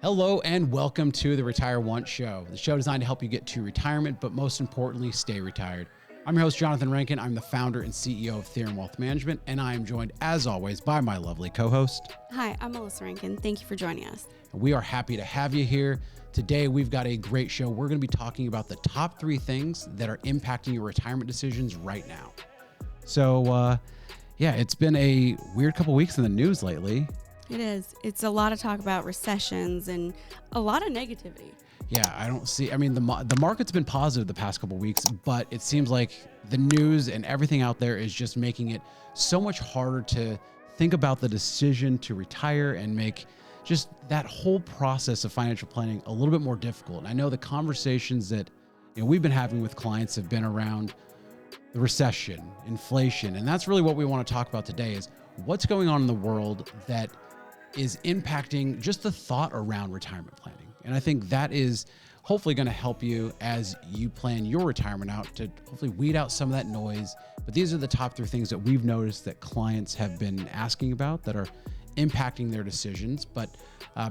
Hello and welcome to the Retire Once Show, the show designed to help you get to retirement, but most importantly, stay retired. I'm your host, Johnathan Rankin. I'm the founder and CEO of Theorem Wealth Management, and I am joined, as always, by my lovely co-host. Hi, I'm Melissa Rankin. Thank you for joining us. We are happy to have you here. Today, we've got a great show. We're going to be talking about the top 3 things that are impacting your retirement decisions right now. So, it's been a weird couple weeks in the news lately. It is. It's a lot of talk about recessions and a lot of negativity. Yeah, the market's been positive the past couple of weeks, but it seems like the news and everything out there is just making it so much harder to think about the decision to retire and make just that whole process of financial planning a little bit more difficult. And I know the conversations that we've been having with clients have been around the recession, inflation, and that's really what we want to talk about today is what's going on in the world that is impacting just the thought around retirement planning. And I think that is hopefully going to help you as you plan your retirement out to hopefully weed out some of that noise. But these are the top 3 things that we've noticed that clients have been asking about that are impacting their decisions. But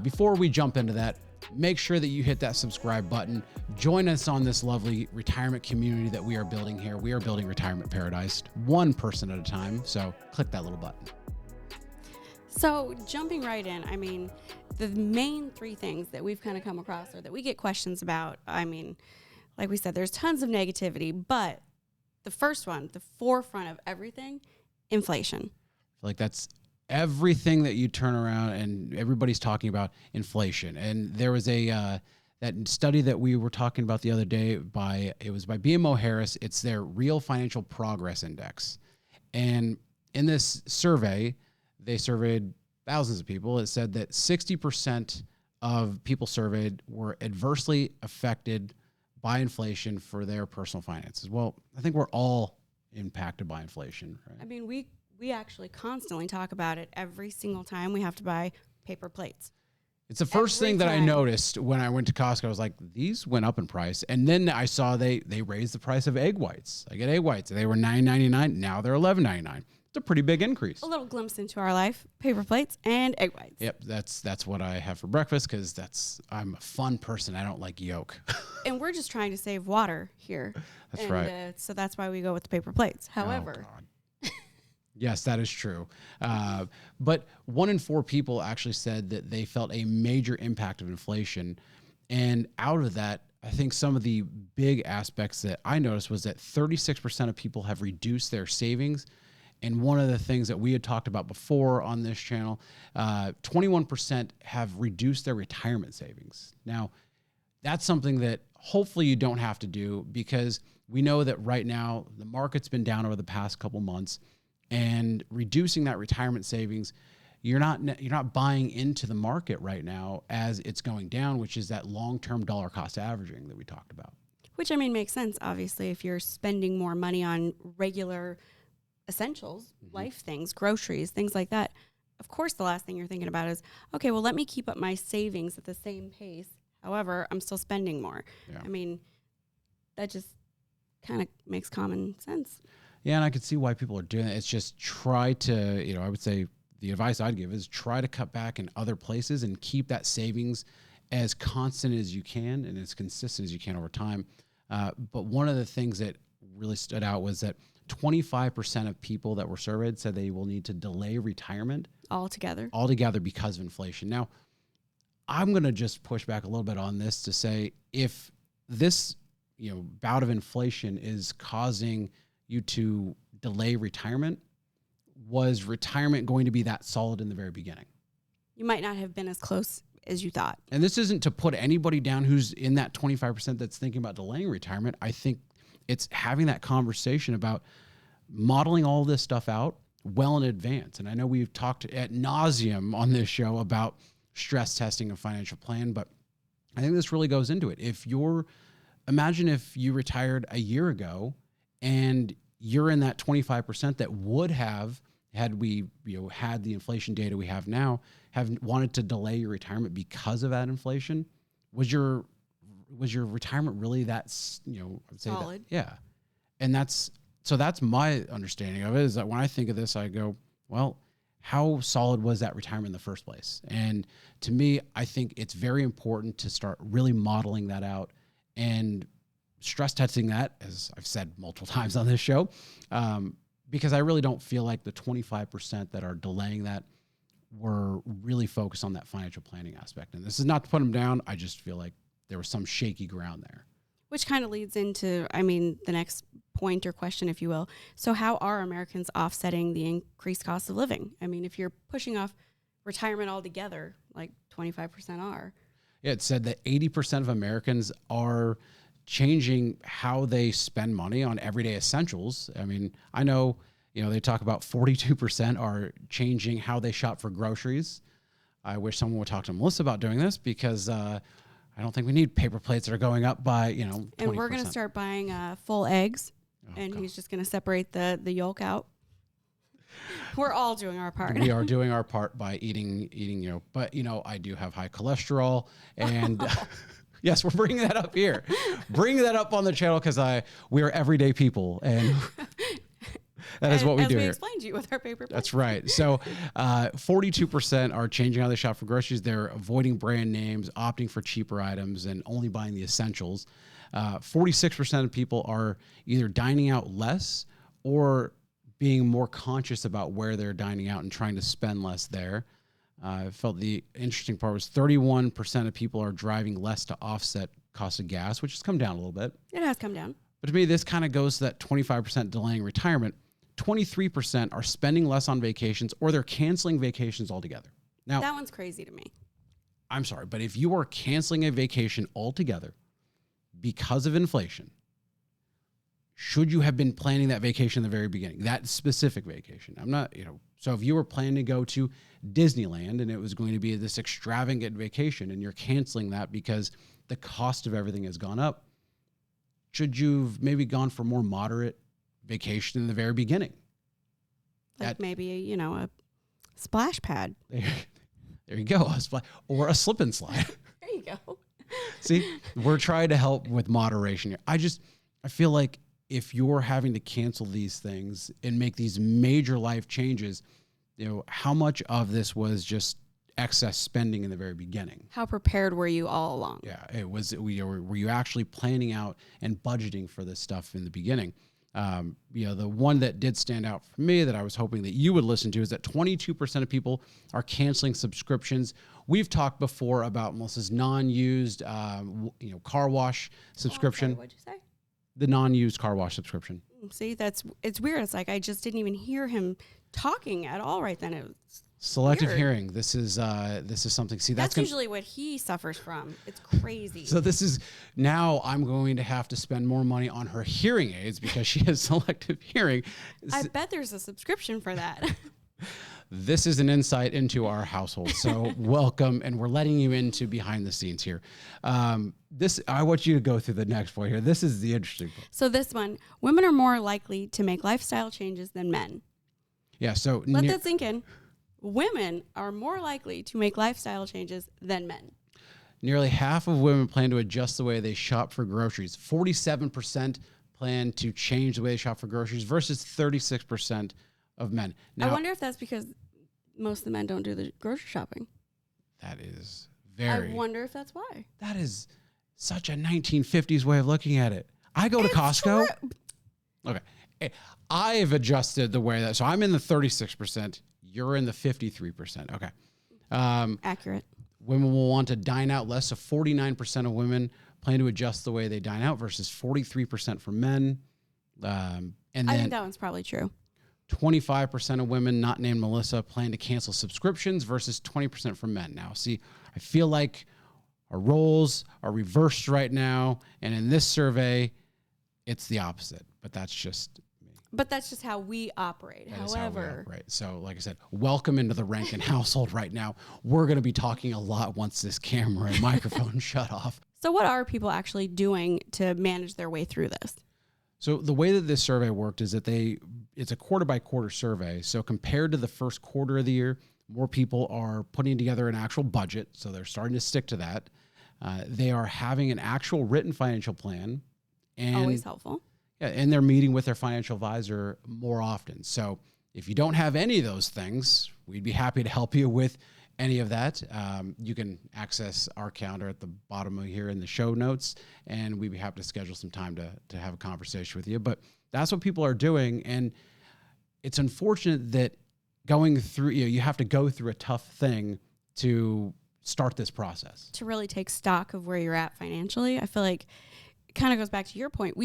before we jump into that, make sure that you hit that subscribe button. Join us on this lovely retirement community that we are building here. We are building retirement paradise, one person at a time. So click that little button. So jumping right in, the main 3 things that we've kind of come across or that we get questions about, like we said, there's tons of negativity, but the first one, the forefront of everything, inflation. I feel like that's everything that you turn around and everybody's talking about inflation. And there was that study that we were talking about the other day it was by BMO Harris. It's their Real Financial Progress Index. And in this survey, they surveyed thousands of people. It said that 60% of people surveyed were adversely affected by inflation for their personal finances. Well, I think we're all impacted by inflation, right? We actually constantly talk about it every single time we have to buy paper plates. It's the first thing that I noticed when I went to Costco. I was like, these went up in price. And then I saw they raised the price of egg whites. I get egg whites. They were $9.99. Now they're $11.99. It's a pretty big increase. A little glimpse into our life, paper plates and egg whites. Yep, that's what I have for breakfast because I'm a fun person. I don't like yolk. And we're just trying to save water here. That's right. So that's why we go with the paper plates. However. Oh, yes, that is true. But 1 in 4 people actually said that they felt a major impact of inflation. And out of that, I think some of the big aspects that I noticed was that 36% of people have reduced their savings. And one of the things that we had talked about before on this channel, 21% have reduced their retirement savings. Now, that's something that hopefully you don't have to do because we know that right now the market's been down over the past couple months, and reducing that retirement savings, you're not buying into the market right now as it's going down, which is that long-term dollar cost averaging that we talked about. Which makes sense, obviously, if you're spending more money on regular essentials, life things, groceries, things like that. Of course, the last thing you're thinking about is, okay, well, let me keep up my savings at the same pace. However, I'm still spending more. Yeah. That just kind of makes common sense. Yeah, and I could see why people are doing it. It's just try to, I would say the advice I'd give is try to cut back in other places and keep that savings as constant as you can and as consistent as you can over time. But one of the things that really stood out was that 25% of people that were surveyed said they will need to delay retirement altogether because of inflation. Now, I'm going to just push back a little bit on this to say if this, bout of inflation is causing you to delay retirement, was retirement going to be that solid in the very beginning? You might not have been as close as you thought. And this isn't to put anybody down who's in that 25% that's thinking about delaying retirement. I think it's having that conversation about modeling all this stuff out well in advance. And I know we've talked ad nauseum on this show about stress testing a financial plan, but I think this really goes into it. Imagine if you retired a year ago and you're in that 25% that would have, had we had the inflation data we have now, have wanted to delay your retirement because of that inflation. Was your retirement really that, I would say solid? Yeah. And that's my understanding of it, is that when I think of this, I go, well, how solid was that retirement in the first place? And to me, I think it's very important to start really modeling that out and stress testing that, as I've said multiple times on this show, because I really don't feel like the 25% that are delaying that were really focused on that financial planning aspect. And this is not to put them down. I just feel like there was some shaky ground there. Which kind of leads into, the next point or question, if you will. So how are Americans offsetting the increased cost of living? I mean, if you're pushing off retirement altogether, like 25% are. Yeah, it said that 80% of Americans are changing how they spend money on everyday essentials. I mean, I know, they talk about 42% are changing how they shop for groceries. I wish someone would talk to Melissa about doing this because I don't think we need paper plates that are going up by, 20%. And we're going to start buying full eggs, and he's just going to separate the yolk out. We're all doing our part. We are doing our part by eating, but, I do have high cholesterol, and yes, we're bringing that up here. Bring that up on the channel because we are everyday people, and that is what we do here. As we explained to you with our paper plates. That's right. So 42% are changing how they shop for groceries. They're avoiding brand names, opting for cheaper items, and only buying the essentials. 46% of people are either dining out less or being more conscious about where they're dining out and trying to spend less there. I felt the interesting part was 31% of people are driving less to offset cost of gas, which has come down a little bit. It has come down. But to me, this kind of goes to that 25% delaying retirement. 23% are spending less on vacations or they're canceling vacations altogether. Now, that one's crazy to me. I'm sorry, but if you are canceling a vacation altogether because of inflation, should you have been planning that vacation in the very beginning, that specific vacation? I'm not, so if you were planning to go to Disneyland and it was going to be this extravagant vacation and you're canceling that because the cost of everything has gone up, should you've maybe gone for more moderate vacation in the very beginning? Like maybe, a splash pad. There you go. Or a slip and slide. There you go. See, we're trying to help with moderation here. I feel like if you're having to cancel these things and make these major life changes, how much of this was just excess spending in the very beginning? How prepared were you all along? Yeah, it was. Were you actually planning out and budgeting for this stuff in the beginning? The one that did stand out for me that I was hoping that you would listen to is that 22% of people are canceling subscriptions. We've talked before about Melissa's non-used, car wash subscription. Oh, what'd you say? The non-used car wash subscription. See, it's weird. It's like I just didn't even hear him talking at all right then. It was Selective weird. hearing. This is something. See, that's usually what he suffers from. It's crazy. So now I'm going to have to spend more money on her hearing aids because she has selective hearing. I bet there's a subscription for that. This is an insight into our household. So welcome, and we're letting you into behind the scenes here. I want you to go through the next point here. This is the interesting part. So this one, women are more likely to make lifestyle changes than men. Yeah. So let that sink in. Women are more likely to make lifestyle changes than men. Nearly half of women plan to adjust the way they shop for groceries. 47% plan to change the way they shop for groceries versus 36% of men. Now, I wonder if that's because most of the men don't do the grocery shopping. That is very... I wonder if that's why. That is such a 1950s way of looking at it. I go to Costco. Okay. I've adjusted the way that... So I'm in the 36%. You're in the 53%. Okay. Accurate. Women will want to dine out less. So 49% of women plan to adjust the way they dine out versus 43% for men. And then I think that one's probably true. 25% of women, not named Melissa, plan to cancel subscriptions versus 20% for men. Now, see, I feel like our roles are reversed right now. And in this survey, it's the opposite. But that's just me. But that's just how we operate. However, So, like I said, welcome into the Rankin household right now. We're going to be talking a lot once this camera and microphone shut off. So what are people actually doing to manage their way through this? So the way that this survey worked is that it's a quarter by quarter survey. So compared to the first quarter of the year, more people are putting together an actual budget. So they're starting to stick to that. They are having an actual written financial plan. And always helpful. Yeah, and they're meeting with their financial advisor more often. So if you don't have any of those things, we'd be happy to help you with any of that. You can access our calendar at the bottom of here in the show notes, and we'd be happy to schedule some time to have a conversation with you. But that's what people are doing. And it's unfortunate that going through, you have to go through a tough thing to start this process. To really take stock of where you're at financially. I feel like it kind of goes back to your point.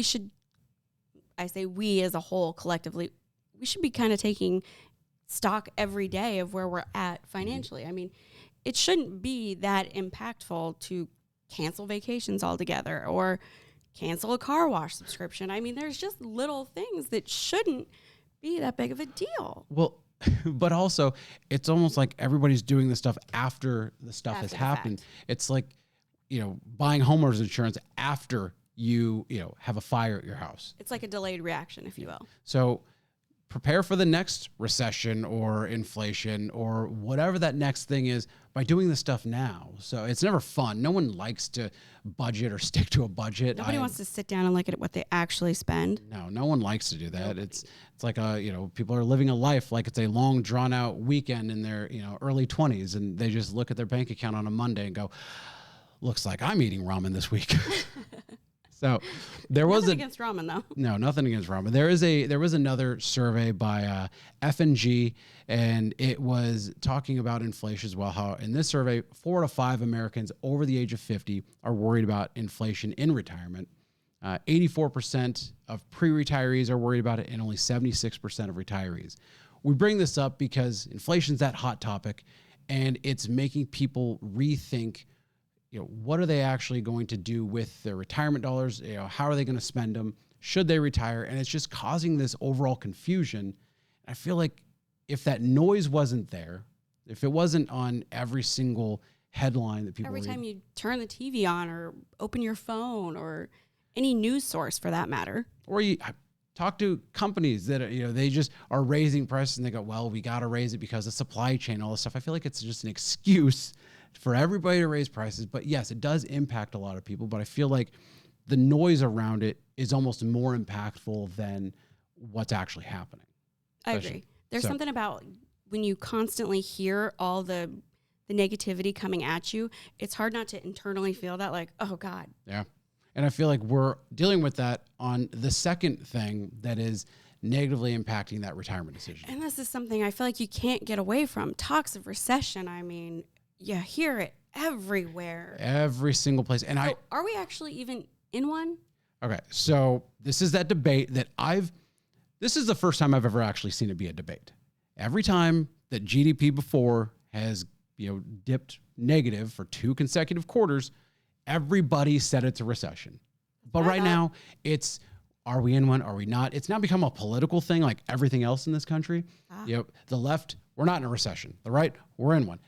I say we as a whole collectively, we should be kind of taking stock every day of where we're at financially. I mean, it shouldn't be that impactful to cancel vacations altogether or cancel a car wash subscription. I mean, there's just little things that shouldn't be that big of a deal. Well, but also it's almost like everybody's doing this stuff after the stuff has happened. It's like, buying homeowners insurance after you have a fire at your house. It's like a delayed reaction, if you will. So prepare for the next recession or inflation or whatever that next thing is by doing this stuff now. So it's never fun. No one likes to budget or stick to a budget. Nobody wants to sit down and look at what they actually spend. No one likes to do that. Nobody. It's like people are living a life like it's a long drawn out weekend in their early 20s, and they just look at their bank account on a Monday and go, looks like I'm eating ramen this week. So there was nothing against ramen though. No, nothing against ramen. There was another survey by F&G, and it was talking about inflation as well. How in this survey, 4 out of 5 Americans over the age of 50 are worried about inflation in retirement. 84% of pre-retirees are worried about it, and only 76% of retirees. We bring this up because inflation's that hot topic, and it's making people rethink. What are they actually going to do with their retirement dollars? How are they going to spend them? Should they retire? And it's just causing this overall confusion. I feel like if that noise wasn't there, if it wasn't on every single headline that people every read, time you turn the TV on or open your phone or any news source for that matter, or you talk to companies that they just are raising prices and they go, well, we got to raise it because of supply chain, all this stuff. I feel like it's just an excuse for everybody to raise prices. But yes, it does impact a lot of people, but I feel like the noise around it is almost more impactful than what's actually happening. I agree. There's something about when you constantly hear all the negativity coming at you, it's hard not to internally feel that like, oh God. Yeah. And I feel like we're dealing with that on the second thing that is negatively impacting that retirement decision. And this is something I feel like you can't get away from. Talks of recession. I mean, you hear it everywhere. Every single place. And are we actually even in one? Okay. So this is that debate that this is the first time I've ever actually seen it be a debate. Every time that GDP before has, dipped negative for 2 consecutive quarters, everybody said it's a recession. But right now are we in one? Are we not? It's now become a political thing like everything else in this country. The left, we're not in a recession. The right, we're in one.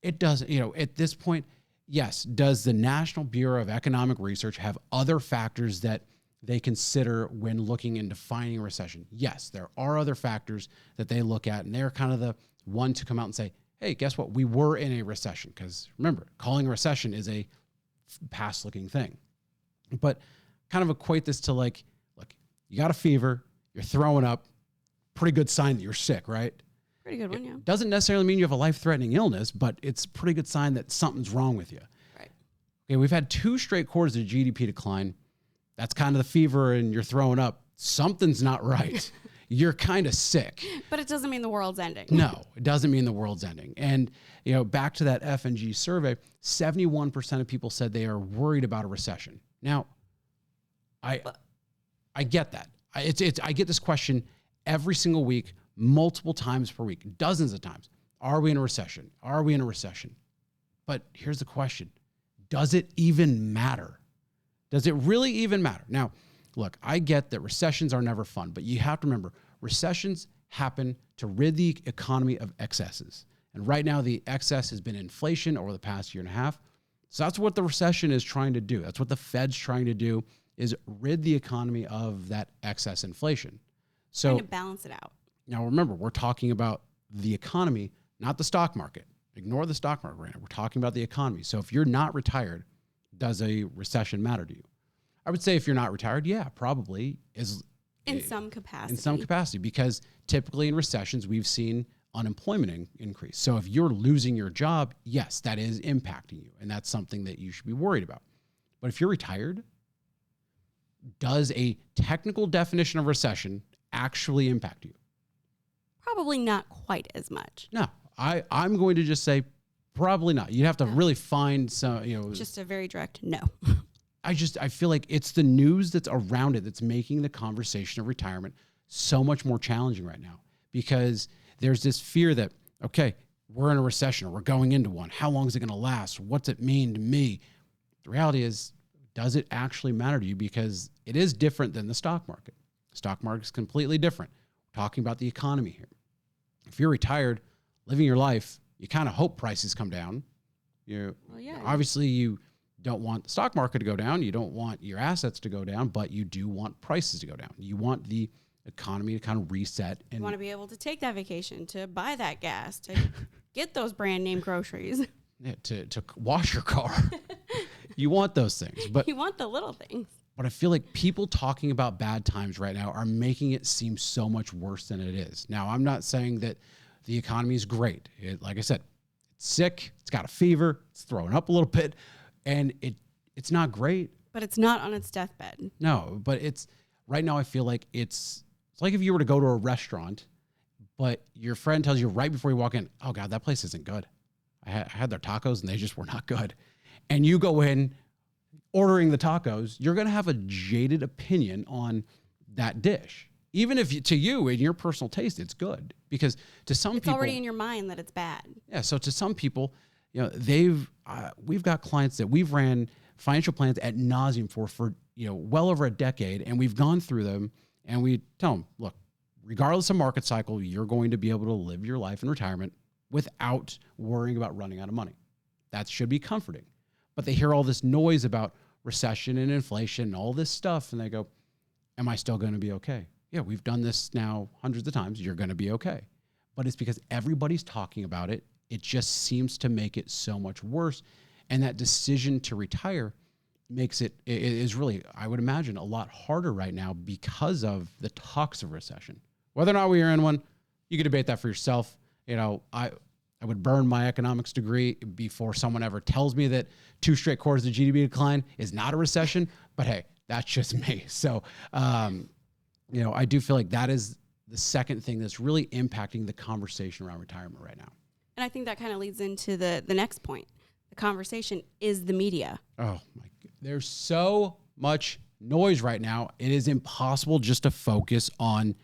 It does, at this point, yes, does the National Bureau of Economic Research have other factors that they consider when looking and defining a recession? Yes, there are other factors that they look at, and they're kind of the one to come out and say, hey, guess what? We were in a recession. Because remember, calling a recession is a past-looking thing. But kind of equate this to like, look, you got a fever, you're throwing up, pretty good sign that you're sick, right? Pretty good one, yeah. Doesn't necessarily mean you have a life-threatening illness, but it's a pretty good sign that something's wrong with you. Right. Okay, we've had 2 straight quarters of GDP decline. That's kind of the fever and you're throwing up. Something's not right. You're kind of sick. But it doesn't mean the world's ending. No, it doesn't mean the world's ending. And, back to that F&G survey, 71% of people said they are worried about a recession. Now, I get that. I get this question every single week, multiple times per week, dozens of times. Are we in a recession? Are we in a recession? But here's the question. Does it even matter? Does it really even matter? Now, look, I get that recessions are never fun, but you have to remember, recessions happen to rid the economy of excesses. And right now, the excess has been inflation over the past year and a half. So that's what the recession is trying to do. That's what the Fed's trying to do, is rid the economy of that excess inflation. So trying to balance it out. Now, remember, we're talking about the economy, not the stock market. Ignore the stock market right now. We're talking about the economy. So if you're not retired, does a recession matter to you? I would say if you're not retired, yeah, probably is in some capacity. In some capacity, because typically in recessions, we've seen unemployment increase. So if you're losing your job, yes, that is impacting you. And that's something that you should be worried about. But if you're retired, does a technical definition of recession actually impact you? Probably not quite as much. No, I'm going to just say probably not. You'd have to really find some, Just a very direct no. I feel like it's the news that's around it that's making the conversation of retirement so much more challenging right now, because there's this fear that, okay, we're in a recession or we're going into one. How long is it going to last? What's it mean to me? The reality is, does it actually matter to you? Because it is different than the stock market. Stock market is completely different. We're talking about the economy here. If you're retired, living your life, you kind of hope prices come down. Obviously, you don't want the stock market to go down. You don't want your assets to go down, but you do want prices to go down. You want the economy to kind of reset. And you want to be able to take that vacation, to buy that gas, to get those brand name groceries. Yeah, to wash your car. You want those things. But you want the little things. But I feel like people talking about bad times right now are making it seem so much worse than it is. Now, I'm not saying that the economy is great. Like I said, it's sick. It's got a fever. It's throwing up a little bit. And it's not great. But it's not on its deathbed. No, but right now I feel like it's like if you were to go to a restaurant, but your friend tells you right before you walk in, oh God, that place isn't good. I had their tacos and they just were not good. And you go in ordering the tacos, you're going to have a jaded opinion on that dish. Even if to you, in your personal taste, it's good. Because to some people... It's already in your mind that it's bad. Yeah, so to some people, we've got clients that we've ran financial plans ad nauseum for well over a decade, and we've gone through them, and we tell them, look, regardless of market cycle, you're going to be able to live your life in retirement without worrying about running out of money. That should be comforting. But they hear all this noise about recession and inflation and all this stuff, and they go, am I still going to be okay? Yeah, we've done this now hundreds of times. You're going to be okay. But it's because everybody's talking about it. It just seems to make it so much worse. And that decision to retire makes it is really, I would imagine, a lot harder right now because of the talks of recession. Whether or not we are in one, you can debate that for yourself. I would burn my economics degree before someone ever tells me that 2 straight quarters of GDP decline is not a recession. But hey, that's just me. So, I do feel like that is the second thing that's really impacting the conversation around retirement right now. And I think that kind of leads into the next point. The conversation is the media. Oh my God. There's so much noise right now. It is impossible just to focus on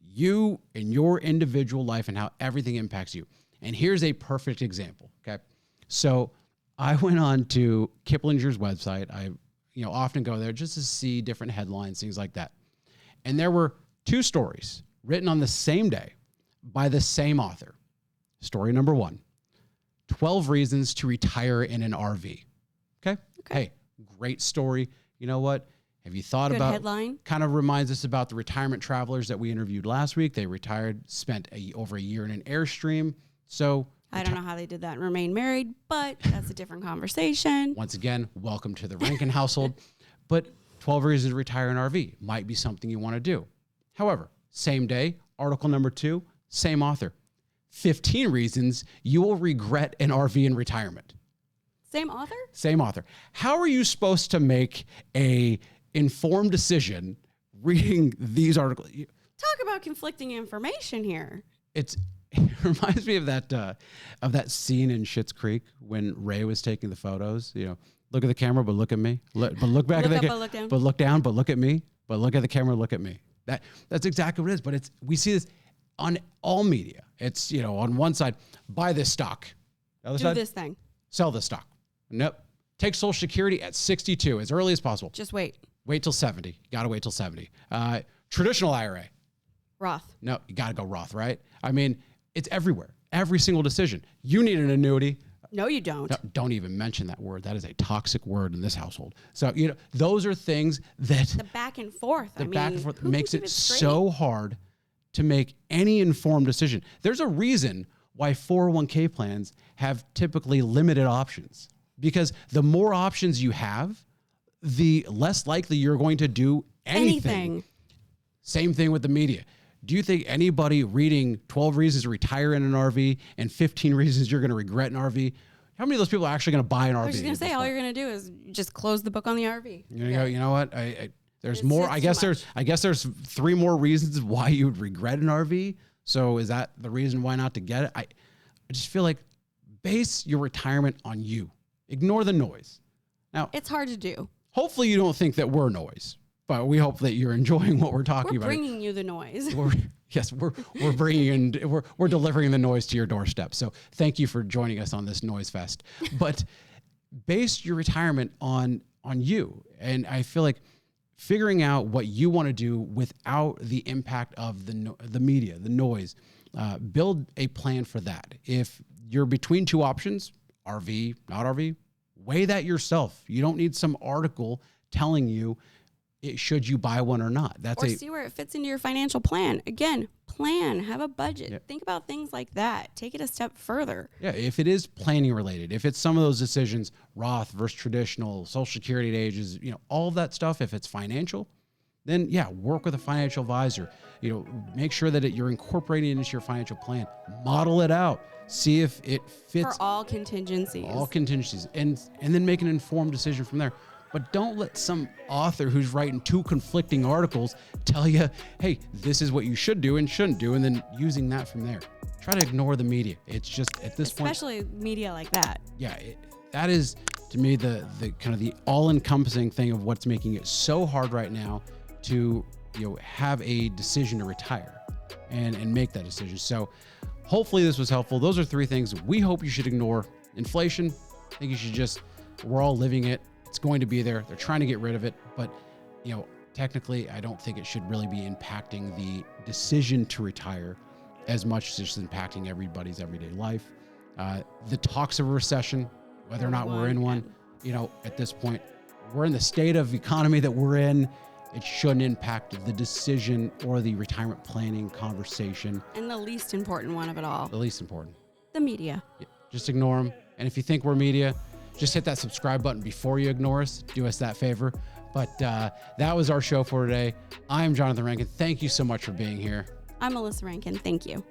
you and your individual life and how everything impacts you. And here's a perfect example. Okay. So I went on to Kiplinger's website. I, often go there just to see different headlines, things like that. And there were 2 stories written on the same day by the same author. Story number 1, 12 reasons to retire in an RV. Okay. Hey, great story. You know what? Have you thought Good about headline? Kind of reminds us about the retirement travelers that we interviewed last week. They retired, spent over a year in an Airstream. So I don't know how they did that and remain married, but that's a different conversation. Once again, welcome to the Rankin household. But 12 reasons to retire an RV might be something you want to do. However, same day, article number 2, same author. 15 reasons you will regret an RV in retirement. Same author? Same author. How are you supposed to make a informed decision reading these articles? Talk about conflicting information here. It reminds me of that scene in Schitt's Creek when Ray was taking the photos. Look at the camera, but look at me. But look back at the camera. But look down, but look at me. But look at the camera, look at me. That's exactly what it is. But we see this on all media. It's on one side, buy this stock. The other side, this thing. Sell this stock. Nope. Take Social Security at 62 as early as possible. Just wait. Wait till 70. You got to wait till 70. Traditional IRA. Roth. No, you got to go Roth, right? I mean, it's everywhere. Every single decision. You need an annuity. No, you don't. No, don't even mention that word. That is a toxic word in this household. So, those are things that... The back and forth. The back and forth makes it so hard to make any informed decision. There's a reason why 401k plans have typically limited options. Because the more options you have, the less likely you're going to do anything. Same thing with the media. Do you think anybody reading 12 reasons to retire in an RV and 15 reasons you're going to regret an RV, how many of those people are actually going to buy an RV? I was just going to say, all you're going to do is just close the book on the RV. You know what? There's more. I guess there's 3 more reasons why you would regret an RV. So is that the reason why not to get it? I just feel like base your retirement on you. Ignore the noise. Now, it's hard to do. Hopefully you don't think that we're noise, but we hope that you're enjoying what we're talking about. We're bringing you the noise. We're bringing in, we're delivering the noise to your doorstep. So thank you for joining us on this noise fest. But base your retirement on you. And I feel like figuring out what you want to do without the impact of the media, the noise, build a plan for that. If you're between 2 options, RV, not RV, weigh that yourself. You don't need some article telling you should you buy one or not. See where it fits into your financial plan. Again, plan, have a budget. Yeah. Think about things like that. Take it a step further. Yeah, if it is planning related, if it's some of those decisions, Roth versus traditional, Social Security ages, all of that stuff, if it's financial, then work with a financial advisor. Make sure that you're incorporating it into your financial plan. Model it out. See if it fits. For all contingencies. And then make an informed decision from there. But don't let some author who's writing 2 conflicting articles tell you, hey, this is what you should do and shouldn't do, and then using that from there. Try to ignore the media. It's just at this point. Especially media like that. Yeah, that is, to me, the kind of the all-encompassing thing of what's making it so hard right now to have a decision to retire and make that decision. So hopefully this was helpful. Those are 3 things we hope you should ignore. Inflation, I think you should we're all living it. It's going to be there. They're trying to get rid of it. But, technically, I don't think it should really be impacting the decision to retire as much as it's impacting everybody's everyday life. The talks of a recession, whether or not we're in one, at this point, we're in the state of economy that we're in. It shouldn't impact the decision or the retirement planning conversation. And the least important one of it all. The least important. The media. Yeah, just ignore them. And if you think we're media, just hit that subscribe button before you ignore us. Do us that favor. But that was our show for today. I'm Johnathan Rankin. Thank you so much for being here. I'm Melissa Rankin. Thank you.